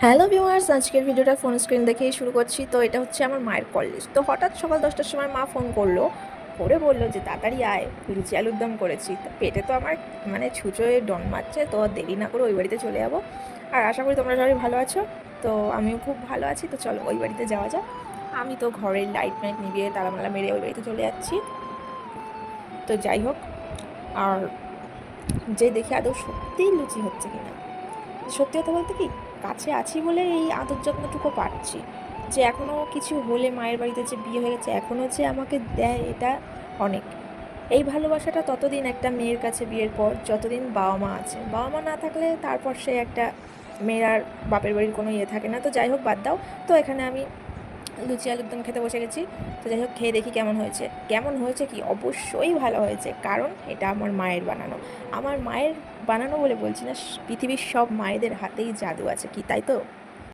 Hello viewers, আজকের ভিডিওটা phone screen দেখেই শুরু করছি। তো এটা হচ্ছে আমার মায়ের কল লিস্ট। তো হঠাৎ সকাল 10টার সময় মা ফোন করলো, করে বলল যে তাড়াতাড়ি আয়, লুচি আলুর দম করেছি। তো পেটে তো আমার ছুঁচোয় ডন মারছে, তো দেরি না করে ওই বাড়িতে চলে যাবো। আর আশা করি তোমরা সবাই ভালো আছো। তো আমিও খুব ভালো আছি। তো চলো ওই বাড়িতে যাওয়া যাক। আমি তো ঘরের লাইট মাইট নিভিয়ে তালামালা মেরে ওই বাড়িতে চলে যাচ্ছি। তো যাই হোক, আর যে দেখে আদৌ সত্যিই লুচি হচ্ছে কিনা। সত্যি কথা বলতে কি, কাছে আছি বলে এই আদর যত্নটুকু পাচ্ছি। যে এখনও কিছু হলে মায়ের বাড়িতে যে বিয়ে হয়ে গেছে এখনও যে আমাকে দেয়, এটা অনেক। এই ভালোবাসাটা ততদিন একটা মেয়ের কাছে বিয়ের পর, যতদিন বাবা মা আছে। বাবা মা না থাকলে তারপর সে একটা মেয়ের আর বাপের বাড়ির কোনো ইয়ে থাকে না। তো যাই হোক, বাদ দাও। তো এখানে আমি লুচি আলুর দম খেতে বসে গেছি। তো যাই হোক, খেয়ে দেখি কেমন হয়েছে কি, অবশ্যই ভালো হয়েছে, কারণ এটা আমার মায়ের বানানো। আমার মায়ের বানানো বলে বলছি না, পৃথিবীর সব মায়েদের হাতেই জাদু আছে, কি তাই তো?